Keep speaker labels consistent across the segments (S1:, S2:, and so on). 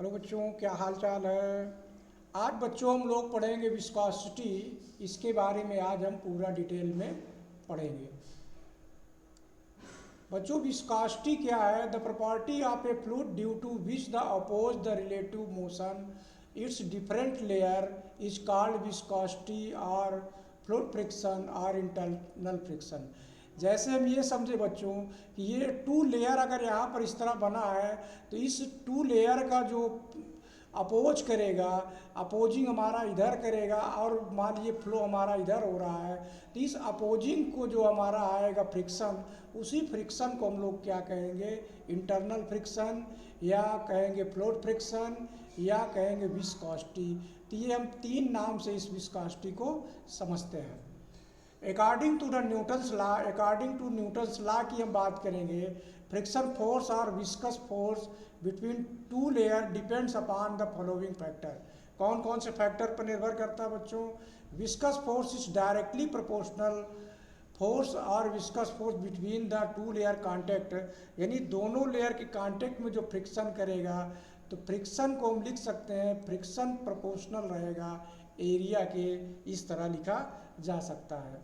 S1: Hello बच्चों, क्या हाल चाल है। आज बच्चों हम लोग पढ़ेंगे विस्कोसिटी। इसके बारे में आज हम पूरा डिटेल में पढ़ेंगे। बच्चों, विस्कोसिटी क्या है? The property of a fluid due to which the oppose the relative motion its different layer is called viscosity और फ्लूइड फ्रिक्शन और इंटरनल फ्रिक्शन। जैसे हम ये समझे बच्चों कि ये टू लेयर अगर यहाँ पर इस तरह बना है तो इस टू लेयर का जो अपोज करेगा, अपोजिंग हमारा इधर करेगा और मान लीजिए फ्लो हमारा इधर हो रहा है, तो इस अपोजिंग को जो हमारा आएगा फ्रिक्शन, उसी फ्रिक्शन को हम लोग क्या कहेंगे? इंटरनल फ्रिक्शन या कहेंगे फ्लोट फ्रिक्शन या कहेंगे विस्कोसिटी। तो ये हम तीन नाम से इस विस्कोसिटी को समझते हैं। अकॉर्डिंग टू न्यूटन्स लॉ की हम बात करेंगे। फ्रिक्शन फोर्स और viscous force between two layer depends upon the following factor. कौन कौन से फैक्टर पर निर्भर करता है बच्चों? Viscous force is directly proportional force और viscous force between the two layer contact, यानी दोनों लेयर के कांटेक्ट में जो फ्रिक्शन करेगा, तो फ्रिक्शन को हम लिख सकते हैं फ्रिक्शन प्रोपोर्शनल रहेगा एरिया के। इस तरह लिखा जा सकता है।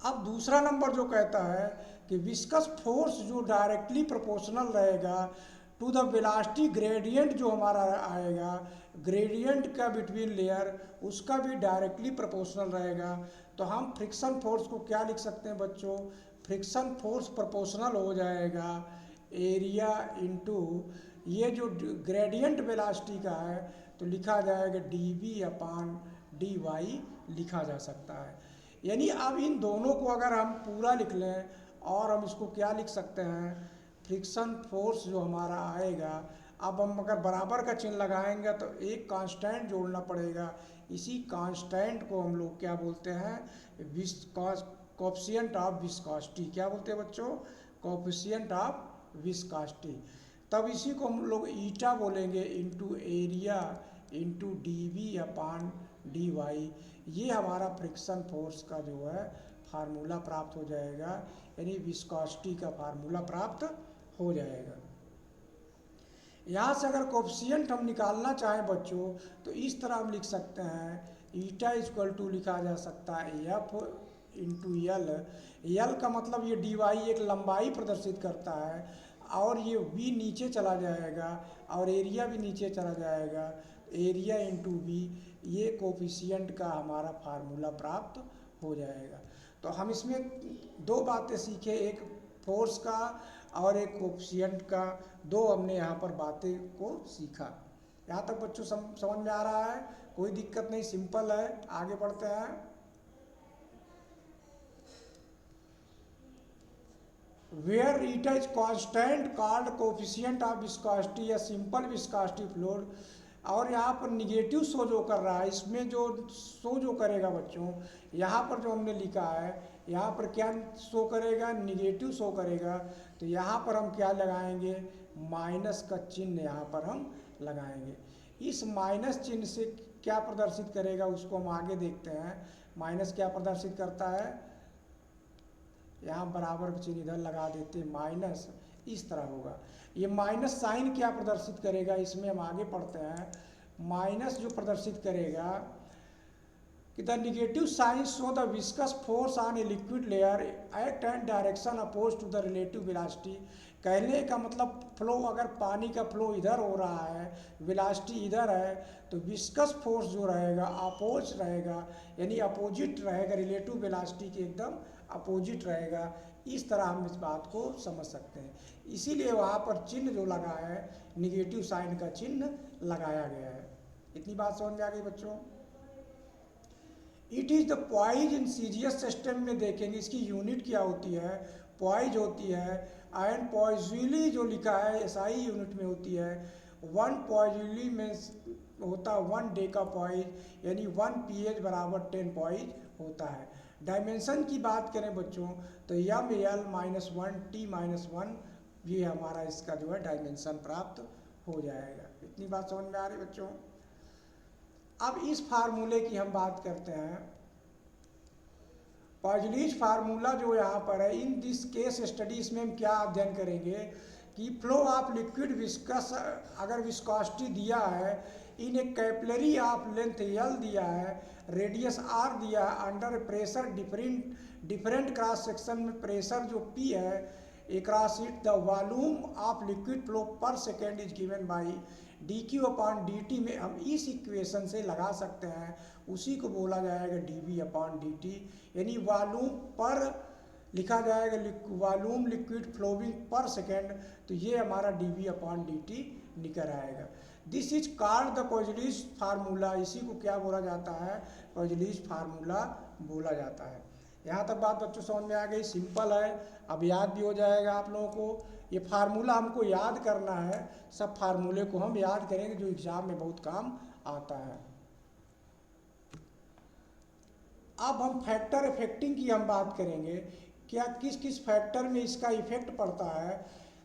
S1: अब दूसरा नंबर जो कहता है कि विस्कस फोर्स जो डायरेक्टली प्रोपोर्शनल रहेगा टू द वेलोसिटी ग्रेडियंट जो हमारा आएगा, ग्रेडियंट का बिटवीन लेयर, उसका भी डायरेक्टली प्रोपोर्शनल रहेगा। तो हम फ्रिक्शन फोर्स को क्या लिख सकते हैं बच्चों? फ्रिक्शन फोर्स प्रोपोर्शनल हो जाएगा एरिया इनटू ये जो ग्रेडियंट वेलोसिटी का है, तो लिखा जाएगा dv अपान dy लिखा जा सकता है। यानी अब इन दोनों को अगर हम पूरा लिख लें और हम इसको क्या लिख सकते हैं? फ्रिक्शन फोर्स जो हमारा आएगा, अब हम अगर बराबर का चिन्ह लगाएंगे तो एक कांस्टेंट जोड़ना पड़ेगा। इसी कांस्टेंट को हम लोग क्या बोलते हैं? Coefficient of viscosity. क्या बोलते हैं बच्चों? Coefficient of viscosity. तब इसी को हम लोग ईटा बोलेंगे इंटू एरिया इंटू dv अपान dy। ये हमारा फ्रिक्शन फोर्स का जो है फार्मूला प्राप्त हो जाएगा, यानी विस्कोसिटी का फार्मूला प्राप्त हो जाएगा। यहाँ से अगर कोएफिशिएंट हम निकालना चाहें बच्चों, तो इस तरह हम लिख सकते हैं ईटा इक्वल टू लिखा जा सकता है एफ इंटू एल। एल का मतलब ये dy एक लंबाई प्रदर्शित करता है और ये v नीचे चला जाएगा और एरिया भी नीचे चला जाएगा। एरिया इंटू v, ये कोएफिशिएंट का हमारा फार्मूला प्राप्त हो जाएगा। तो हम इसमें दो बातें सीखे, एक फोर्स का और एक कोएफिशिएंट का। दो हमने यहाँ पर बातें को सीखा। यहाँ तक बच्चों समझ में आ रहा है? कोई दिक्कत नहीं, सिंपल है। आगे बढ़ते हैं। Where eta is constant called coefficient of viscosity या simple viscosity fluid। और यहाँ पर निगेटिव शो जो कर रहा है, इसमें जो शो जो करेगा बच्चों, यहाँ पर जो हमने लिखा है, यहाँ पर क्या शो करेगा? निगेटिव शो करेगा। तो यहाँ पर हम क्या लगाएंगे? माइनस का चिन्ह यहाँ पर हम लगाएंगे। इस माइनस चिन्ह से क्या प्रदर्शित करेगा उसको हम आगे देखते हैं। माइनस क्या प्रदर्शित करता है? यहाँ बराबर का चिन्ह इधर लगा देते हैं, माइनस इस तरह होगा। ये माइनस साइन क्या प्रदर्शित करेगा, इसमें हम आगे पढ़ते हैं। माइनस जो प्रदर्शित करेगा कि the negative sign show the viscous force on a liquid layer act and direction oppose to the relative velocity. कहने का मतलब फ्लो, अगर पानी का फ्लो इधर हो रहा है, वेलोसिटी इधर है, तो विस्कस फोर्स जो रहेगा अपोज रहेगा, यानी अपोजिट रहेगा, रिलेटिव वेलोसिटी के एकदम अपोजिट रहेगा। इस तरह हम इस बात को समझ सकते हैं। इसीलिए वहाँ पर चिन्ह जो लगा है, निगेटिव साइन का चिन्ह लगाया गया है। इतनी बात समझ में आ गई बच्चों? It is the poise in serious system में देखेंगे इसकी यूनिट क्या होती है। पॉइज होती है, एंड पॉइजली जो लिखा है SI यूनिट में होती है। वन पॉइजली में होता है 1 डे का पॉइज, यानी 1 pH बराबर 10 पॉइज होता है। डायमेंशन की बात करें बच्चों, तो ML-1 T-1 ये हमारा इसका जो है डायमेंशन प्राप्त हो जाएगा। इतनी बात समझ में आ रही बच्चों? अब इस फार्मूले की हम बात करते हैं। पॉइजलीज फार्मूला जो यहाँ पर है, इन दिस केस स्टडी, इसमें हम क्या अध्ययन करेंगे कि फ्लो ऑफ लिक्विड विस्कस, अगर विस्कोसिटी दिया है इन ए कैपिलरी ऑफ लेंथ एल दिया है, रेडियस आर दिया है, under pressure different cross section में प्रेशर जो पी है across it, the volume of liquid flow per second is given by dq upon dt में हम इस इक्वेशन से लगा सकते हैं, उसी को बोला जाएगा dv अपॉन dt, यानी वॉल्यूम पर लिखा जाएगा वॉल्यूम लिक्विड फ्लोइंग पर सेकेंड, तो ये हमारा dv अपॉन dt निकल आएगा। दिस इज कॉल्ड द कोजलिस फार्मूला, इसी को क्या बोला जाता है, कोजलिस फार्मूला बोला जाता है। यहाँ तक बात बच्चों समझ में आ गई, सिंपल है, अब याद भी हो जाएगा आप लोगों को। ये फार्मूला हमको याद करना है, सब फार्मूले को हम याद करेंगे जो एग्जाम में बहुत काम आता है। अब हम फैक्टर इफेक्टिंग की हम बात करेंगे, क्या किस किस फैक्टर में इसका इफेक्ट पड़ता है।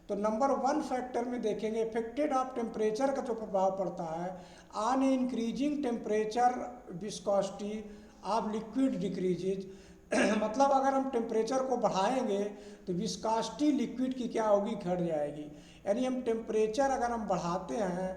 S1: तो नंबर 1 फैक्टर में देखेंगे इफेक्टेड ऑफ टेम्परेचर का जो प्रभाव पड़ता है on increasing temperature viscosity of liquid decreases मतलब अगर हम टेम्परेचर को बढ़ाएंगे तो विस्कोसिटी लिक्विड की क्या होगी, घट जाएगी। यानी हम टेम्परेचर अगर हम बढ़ाते हैं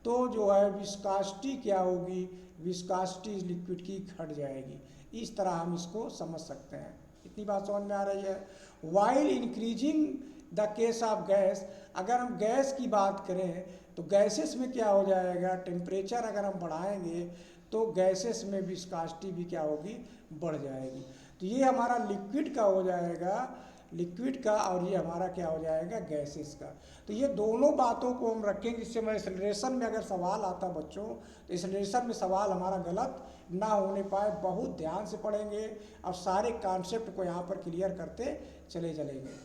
S1: तो जो है विस्कोसिटी क्या होगी, विस्कोसिटी लिक्विड की घट जाएगी। इस तरह हम इसको समझ सकते हैं। इतनी बात समझ में आ रही है। While increasing the case of gas, अगर हम गैस की बात करें तो गैसेस में क्या हो जाएगा, टेम्परेचर अगर हम बढ़ाएंगे तो गैसेस में विस्कोसिटी भी क्या होगी, बढ़ जाएगी। तो ये हमारा लिक्विड का हो जाएगा, लिक्विड का, और ये हमारा क्या हो जाएगा, गैसेस का। तो ये दोनों बातों को हम रखेंगे, जिससे हमारे एक्सेलरेशन में अगर सवाल आता बच्चों तो एक्सेलरेशन में सवाल हमारा गलत ना होने पाए, बहुत ध्यान से पढ़ेंगे और सारे कॉन्सेप्ट को यहाँ पर क्लियर करते चले चलेंगे।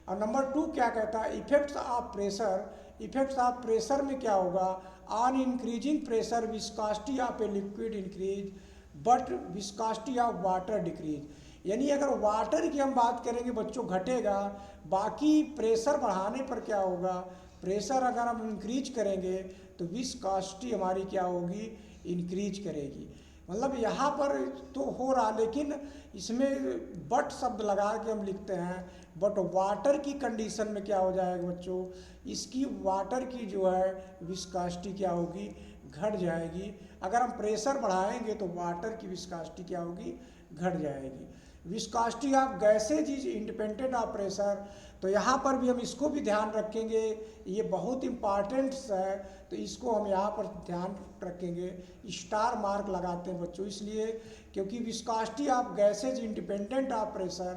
S1: और नंबर 2 क्या कहता है, effects of pressure. Effects of pressure में क्या होगा, on increasing pressure viscosity of a liquid increase but viscosity of water decrease. यानी अगर वाटर की हम बात करेंगे बच्चों घटेगा, बाकी प्रेशर बढ़ाने पर क्या होगा, प्रेशर अगर हम इंक्रीज करेंगे तो विस्कोसिटी हमारी क्या होगी, इंक्रीज करेगी। मतलब यहाँ पर तो हो रहा, लेकिन इसमें बट शब्द लगा के हम लिखते हैं, बट वाटर की कंडीशन में क्या हो जाएगा बच्चों, इसकी वाटर की जो है विस्कोसिटी क्या होगी, घट जाएगी। अगर हम प्रेशर बढ़ाएंगे तो वाटर की विस्कोसिटी क्या होगी, घट जाएगी। Viscosity of gases is independent of pressure, तो यहाँ पर भी हम इसको भी ध्यान रखेंगे, ये बहुत इम्पॉर्टेंट है, तो इसको हम यहाँ पर ध्यान रखेंगे। स्टार मार्क लगाते हैं बच्चों इसलिए क्योंकि viscosity of gases independent of pressure,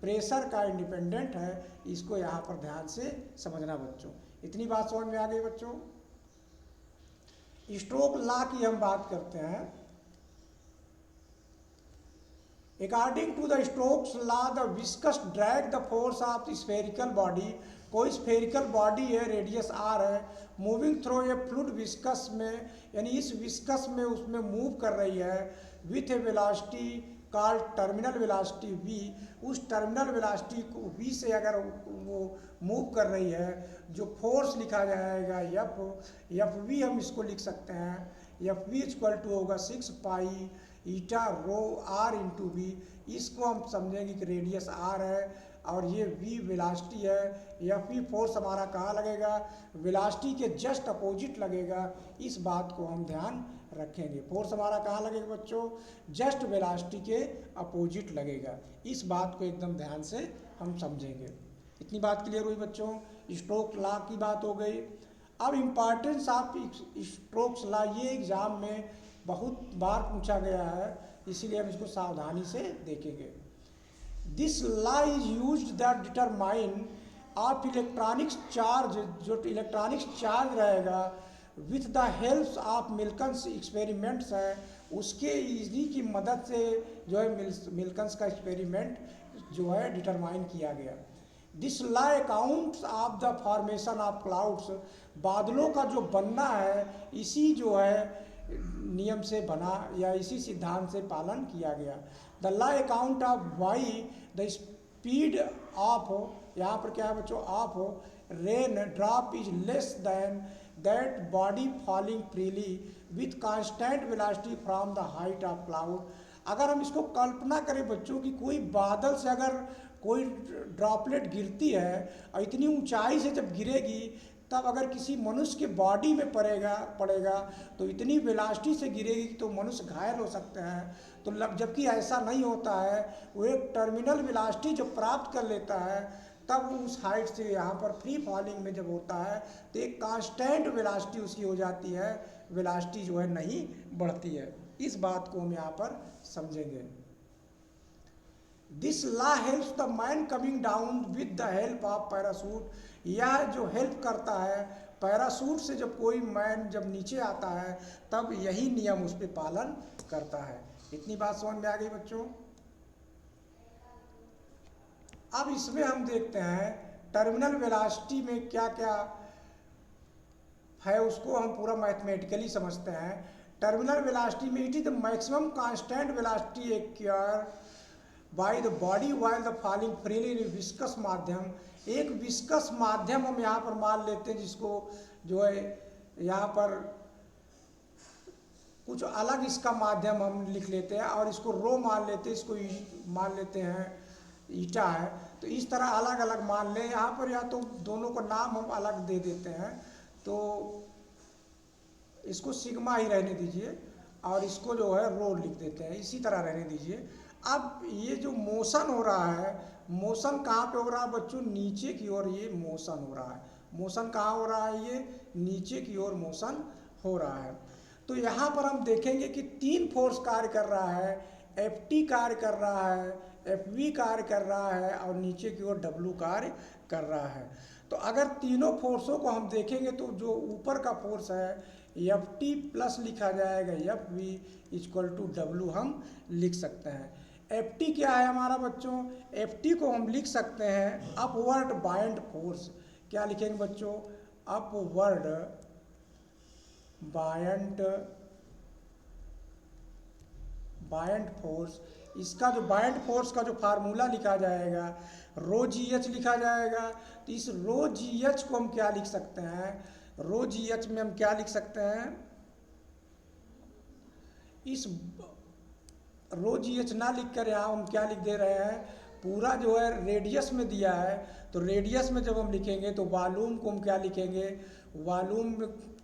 S1: pressure का इंडिपेंडेंट है, इसको यहाँ पर ध्यान से समझना बच्चों। इतनी बात समझ में आ गई बच्चों। स्टोक्स लॉ की हम बात करते हैं। According to the Stokes law, the viscous drag the force of the spherical body, कोई स्फेरिकल बॉडी है, रेडियस आर है, moving through a fluid viscous में, यानी इस विस्कस में उसमें मूव कर रही है with a velocity called terminal velocity v. उस टर्मिनल वेलोसिटी को वी से अगर वो मूव कर रही है, जो फोर्स लिखा जाएगा एफ वी, हम इसको लिख सकते हैं एफ वी इक्वल टू होगा 6 पाई ईटा रो आर इंटू वी। इसको हम समझेंगे कि रेडियस आर है और ये वी वेलोसिटी है। एफ वी फोर्स हमारा कहाँ लगेगा, वेलोसिटी के जस्ट अपोजिट लगेगा, इस बात को हम ध्यान रखेंगे। फोर्स हमारा कहाँ लगेगा बच्चों, जस्ट वेलोसिटी के अपोजिट लगेगा, इस बात को एकदम ध्यान से हम समझेंगे। इतनी बात क्लियर हुई बच्चों। स्टोक्स लॉ की बात हो गई। अब इम्पॉर्टेंस ऑफ स्टोक्स लॉ, ये एग्जाम में बहुत बार पूछा गया है, इसीलिए हम इसको सावधानी से देखेंगे। This law is used that determine of electronics charge, जो इलेक्ट्रॉनिक्स चार्ज रहेगा with the help of Millikan's experiments है, उसके इसी की मदद से जो है मिल्कन्स का एक्सपेरिमेंट जो है डिटरमाइन किया गया। This law accounts of the formation of clouds, बादलों का जो बनना है इसी जो है नियम से बना या इसी सिद्धांत से पालन किया गया। The law account of why the speed of, यहाँ पर क्या है बच्चों, of rain drop is less than that body falling freely with constant velocity from the height of cloud. अगर हम इसको कल्पना करें बच्चों कि कोई बादल से अगर कोई ड्रॉपलेट गिरती है और इतनी ऊंचाई से जब गिरेगी, तब अगर किसी मनुष्य के बॉडी में पड़ेगा तो इतनी वेलोसिटी से गिरेगी कि तो मनुष्य घायल हो सकते हैं। तो जबकि ऐसा नहीं होता है, वो एक टर्मिनल वेलोसिटी जब प्राप्त कर लेता है तब उस हाइट से यहाँ पर फ्री फॉलिंग में जब होता है तो एक कांस्टेंट वेलोसिटी उसकी हो जाती है, वेलोसिटी जो है नहीं बढ़ती है। इस बात को हम यहाँ पर समझेंगे। This law helps the man coming down with the help of parachute. यह जो हेल्प करता है पैरासूट से, जब कोई मैन जब नीचे आता है तब यही नियम उस पर पालन करता है। इतनी बात समझ में आ गई बच्चों। अब इसमें हम देखते हैं टर्मिनल वेलोसिटी में क्या क्या है, उसको हम पूरा मैथमेटिकली समझते हैं। टर्मिनल वेलोसिटी में it is the maximum constant velocity acquired by the body while the falling freely in viscous माध्यम। एक विस्कस माध्यम हम यहाँ पर मान लेते हैं, जिसको जो है यहाँ पर कुछ अलग इसका माध्यम हम लिख लेते हैं और इसको रो मान लेते हैं, इसको मान लेते हैं ईटा है। तो इस तरह अलग अलग मान लें यहाँ पर, या तो दोनों को नाम हम अलग दे देते हैं। तो इसको सिग्मा ही रहने दीजिए और इसको जो है रो लिख देते हैं, इसी तरह रहने दीजिए। अब ये जो मोशन हो रहा है, मोशन कहाँ पे हो रहा है बच्चों? नीचे की ओर ये मोशन हो रहा है। मोशन कहाँ हो रहा है? ये नीचे की ओर मोशन हो रहा है। तो यहाँ पर हम देखेंगे कि 3 फोर्स कार्य कर रहा है। Ft कार्य कर रहा है, Fv कार्य कर रहा है और नीचे की ओर W कार्य कर रहा है। तो अगर तीनों फोर्सों को हम देखेंगे तो जो ऊपर का फोर्स है Ft प्लस लिखा जाएगा Fv इक्वल टू W हम लिख सकते हैं। Ft क्या है हमारा बच्चों? Ft को हम लिख सकते हैं अपवर्ड बायंड फोर्स। क्या लिखेंगे बच्चों? Upward buoyant force. इसका जो बायंड फोर्स का जो फार्मूला लिखा जाएगा रो जी एच लिखा जाएगा। तो इस रो जी एच को हम क्या लिख सकते हैं? रो जी एच में हम क्या लिख सकते हैं? इस रो जी एच ना लिख कर यहाँ हम क्या लिख दे रहे हैं? पूरा जो है रेडियस में दिया है, तो रेडियस में जब हम लिखेंगे तो वॉल्यूम को हम क्या लिखेंगे? वॉल्यूम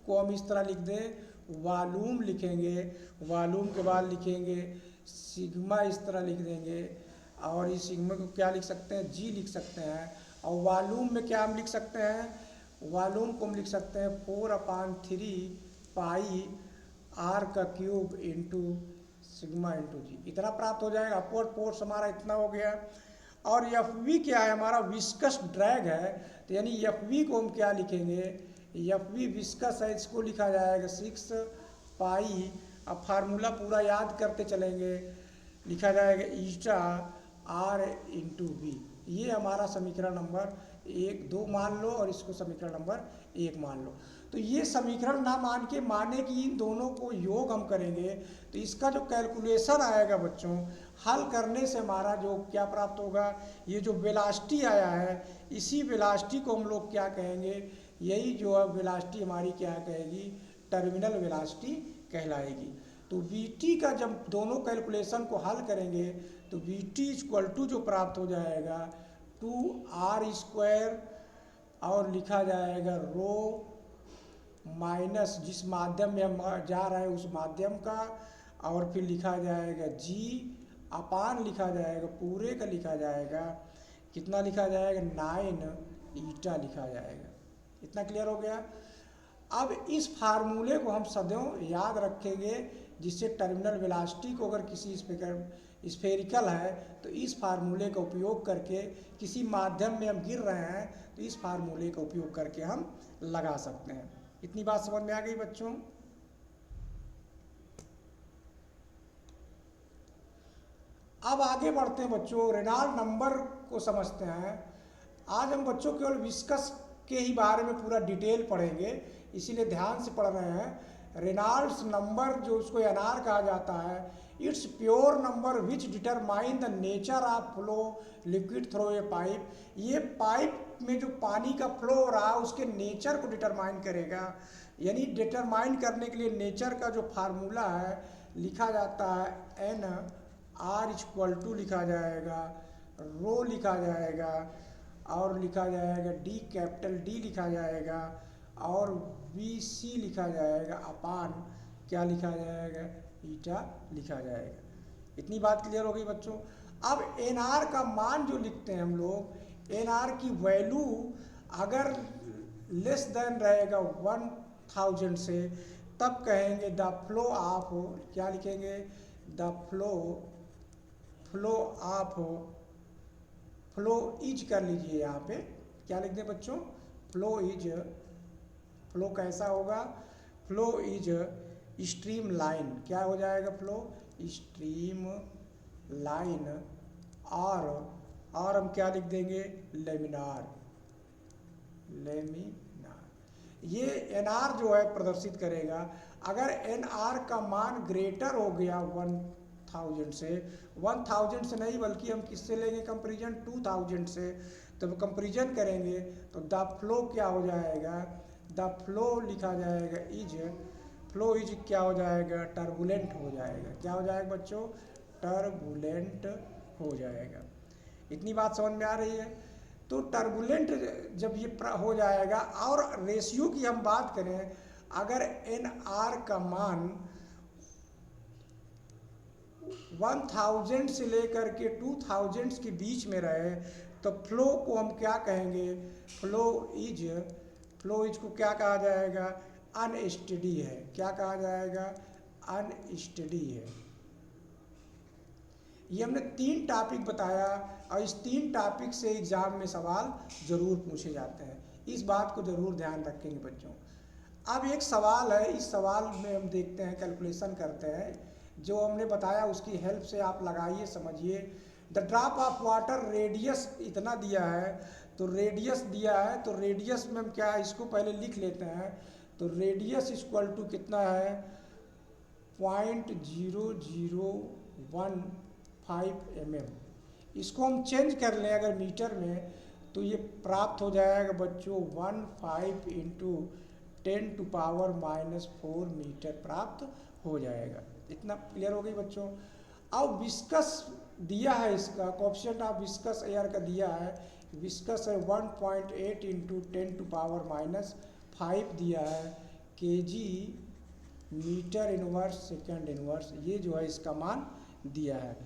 S1: को हम इस तरह लिख दें, वॉल्यूम लिखेंगे। वॉल्यूम के बाद लिखेंगे सिग्मा, इस तरह लिख देंगे। और इस सिग्मा को क्या लिख सकते हैं? जी लिख सकते हैं। और वॉल्यूम में क्या हम लिख सकते हैं? वॉल्यूम को हम लिख सकते हैं 4/3 पाई आर का क्यूब इंटू सिग्मा इंटू जी। इतना प्राप्त हो जाएगा। अपवर्ड फोर्स हमारा इतना हो गया। और एफ वी क्या है? हमारा विस्कस ड्रैग है। तो यानी एफ वी को हम क्या लिखेंगे? एफ वी विस्कस है, इसको लिखा जाएगा 6 पाई। अब फार्मूला पूरा याद करते चलेंगे, लिखा जाएगा ईटा आर इंटू वी। ये हमारा समीकरण नंबर 1 2 मान लो और इसको समीकरण नंबर 1 मान लो। तो ये समीकरण ना मान के माने कि इन दोनों को योग हम करेंगे तो इसका जो कैलकुलेशन आएगा बच्चों, हल करने से हमारा जो क्या प्राप्त होगा? ये जो वेलोसिटी आया है, इसी वेलोसिटी को हम लोग क्या कहेंगे? यही जो है वेलोसिटी हमारी क्या कहेगी? टर्मिनल वेलोसिटी कहलाएगी। तो Vt का जब दोनों कैलकुलेशन को हल करेंगे तो Vt इक्वल टू जो प्राप्त हो जाएगा 2r² और लिखा जाएगा रो माइनस जिस माध्यम में हम जा रहे हैं उस माध्यम का, और फिर लिखा जाएगा g अपान लिखा जाएगा पूरे का, लिखा जाएगा कितना? लिखा जाएगा 9 ईटा लिखा जाएगा। इतना क्लियर हो गया। अब इस फार्मूले को हम सदैव याद रखेंगे, जिससे टर्मिनल वेलोसिटी को अगर किसी स्फेरिकल है तो इस फार्मूले का उपयोग करके, किसी माध्यम में हम गिर रहे हैं तो इस फार्मूले का उपयोग करके हम लगा सकते हैं। इतनी बात समझ में आ गई बच्चों? अब आगे बढ़ते हैं बच्चों, रेनॉल्ड नंबर को समझते हैं। आज हम बच्चों केवल विस्कस के ही बारे में पूरा डिटेल पढ़ेंगे, इसीलिए ध्यान से पढ़ रहे हैं। रेनॉल्ड्स नंबर जो उसको एनआर कहा जाता है, it's pure number which determine the nature of flow liquid through a pipe. ये पाइप में जो पानी का फ्लो हो रहा है उसके नेचर को डिटरमाइन करेगा। यानी डिटरमाइन करने के लिए नेचर का जो फार्मूला है लिखा जाता है एन आर इक्वल टू लिखा जाएगा रो लिखा जाएगा, और लिखा जाएगा डी, कैपिटल डी लिखा जाएगा, और वी सी लिखा जाएगा अपान क्या लिखा जाएगा, ईटा लिखा जाएगा। इतनी बात क्लियर हो गई बच्चों। अब एन आर का मान जो लिखते हैं हम लोग, एन आर की वैल्यू अगर लेस देन रहेगा 1000 से, तब कहेंगे द फ्लो ऑफ, क्या लिखेंगे, the flow of, flow is कर लीजिए यहाँ पे, क्या लिख दें बच्चों, फ्लो इज, फ्लो कैसा होगा, फ्लो इज स्ट्रीम लाइन, क्या हो जाएगा, फ्लो स्ट्रीम लाइन, और हम क्या लिख देंगे, लेमिनार, लेमिनार। ये एन आर जो है प्रदर्शित करेगा। अगर एन आर का मान ग्रेटर हो गया 1000 से, 1000 से नहीं बल्कि हम किससे लेंगे कंपेरिजन, 2000 से, तो कंपेरिजन करेंगे तो द फ्लो क्या हो जाएगा, द फ्लो लिखा जाएगा इज, फ्लो इज क्या हो जाएगा, टर्बुलेंट हो जाएगा। क्या हो जाएगा बच्चों, टर्बुलेंट हो जाएगा। इतनी बात समझ में आ रही है। तो टर्बुलेंट जब ये हो जाएगा, और रेशियो की हम बात करें, अगर एन आर का मान 1000 से लेकर के 2000 के बीच में रहे, तो फ्लो को हम क्या कहेंगे, फ्लो इज को क्या कहा जाएगा, अनस्टेडी है। क्या कहा जाएगा, अनस्टेडी है। ये हमने 3 टॉपिक बताया, और इस 3 टॉपिक से एग्जाम में सवाल जरूर पूछे जाते हैं, इस बात को जरूर ध्यान रखेंगे बच्चों। अब एक सवाल है, इस सवाल में हम देखते हैं, कैलकुलेशन करते हैं, जो हमने बताया उसकी हेल्प से आप लगाइए, समझिए। The drop of water radius इतना दिया है, तो रेडियस दिया है, तो रेडियस में हम क्या है, इसको पहले लिख लेते हैं। तो रेडियस इक्वल टू कितना है, 0.0015 mm। इसको हम चेंज कर लें अगर मीटर में, तो ये प्राप्त हो जाएगा बच्चों 15 इंटू 10⁻⁻4 मीटर प्राप्त हो जाएगा। इतना क्लियर हो गई बच्चों। अब विस्कस दिया है, इसका कोएफिशिएंट ऑफ विस्कस एयर का दिया है, विस्कस है 1.8 इंटू 10⁻⁵ दिया है, KG metre inverse second inverse, ये जो है इसका मान दिया है।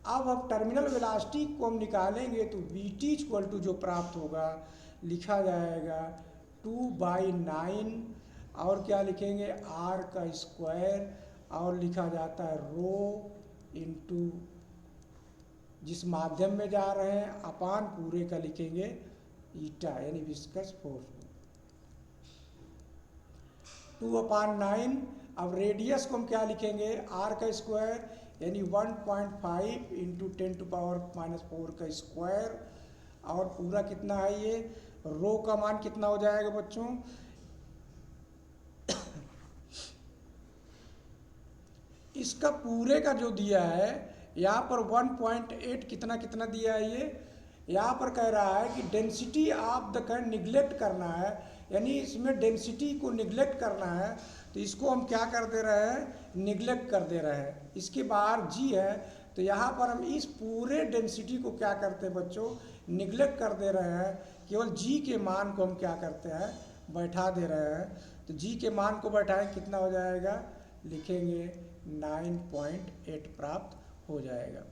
S1: अब हम टर्मिनल वेलोसिटी को हम निकालेंगे, तो वीटी इक्वल टू जो प्राप्त होगा, लिखा जाएगा 2/9, और क्या लिखेंगे, आर का स्क्वायर, और लिखा जाता है रो इंटू जिस माध्यम में जा रहे हैं, अपान पूरे का लिखेंगे ईटा, यानी विस्कस फोर्स 2/9। अब रेडियस को हम क्या लिखेंगे, आर का स्क्वायर, यानी 1.5 इंटू 10⁻⁻4 का स्क्वायर, और पूरा कितना है ये, रो का मान कितना हो जाएगा बच्चों, इसका पूरे का जो दिया है यहाँ पर 1.8 कितना कितना दिया है, ये यहाँ पर कह रहा है कि density of the current neglect करना है, यानी इसमें डेंसिटी को निगलेक्ट करना है, तो इसको हम क्या कर दे रहे हैं, निगलेक्ट कर दे रहे हैं। इसके बाहर जी है, तो यहाँ पर हम इस पूरे डेंसिटी को क्या करते हैं बच्चों, निगलेक्ट कर दे रहे हैं, केवल जी के मान को हम क्या करते हैं, बैठा दे रहे हैं। तो जी के मान को बैठाएं, कितना हो जाएगा, लिखेंगे 9.8 प्राप्त हो जाएगा।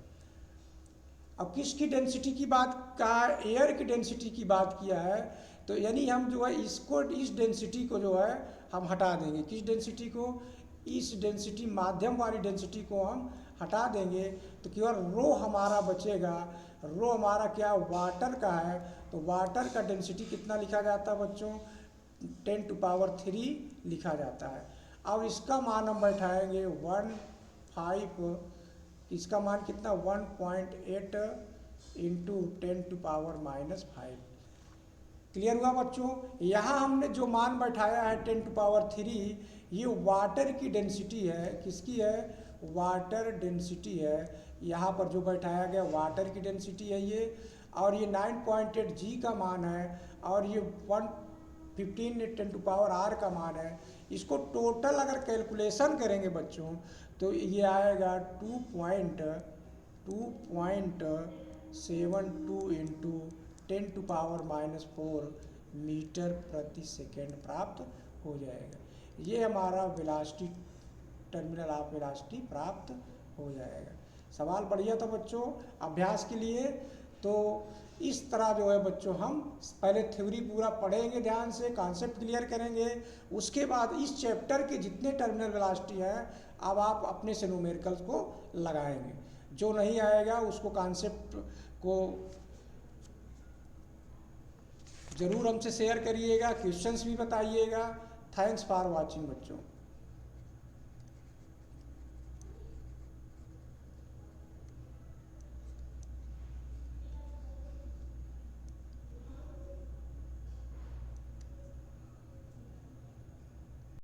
S1: अब किसकी डेंसिटी की बात कहा, एयर की डेंसिटी की बात किया है, तो यानी हम जो है इसको, इस डेंसिटी को जो है हम हटा देंगे। किस डेंसिटी को, इस डेंसिटी माध्यम वाली डेंसिटी को हम हटा देंगे, तो केवल रो हमारा बचेगा। रो हमारा क्या, वाटर का है, तो वाटर का डेंसिटी कितना लिखा जाता है बच्चों, 10⁻³ लिखा जाता है। अब इसका मान हम बैठाएंगे 15, इसका मान कितना, 1.8 इंटू 10⁻⁻5। क्लियर हुआ बच्चों। यहाँ हमने जो मान बैठाया है 10⁻³, ये वाटर की डेंसिटी है, किसकी है, वाटर डेंसिटी है। यहाँ पर जो बैठाया गया वाटर की डेंसिटी है ये, और ये 9.8 जी का मान है, और ये 115 10⁻r का मान है। इसको टोटल अगर कैलकुलेशन करेंगे बच्चों, तो ये आएगा 72 इंटू 10⁻⁻4 मीटर प्रति सेकेंड प्राप्त हो जाएगा। ये हमारा वेलोसिटी, टर्मिनल ऑफ वेलोसिटी प्राप्त हो जाएगा। सवाल बढ़िया था बच्चों। अभ्यास के लिए तो इस तरह जो है बच्चों, हम पहले थ्योरी पूरा पढ़ेंगे, ध्यान से कॉन्सेप्ट क्लियर करेंगे, उसके बाद इस चैप्टर के जितने टर्मिनल वेलोसिटी हैं अब आप अपने से न्यूमेरिकल्स को लगाएंगे। जो नहीं आएगा उसको कॉन्सेप्ट को ज़रूर हमसे शेयर करिएगा, क्वेश्चंस भी बताइएगा। थैंक्स फॉर वाचिंग बच्चों।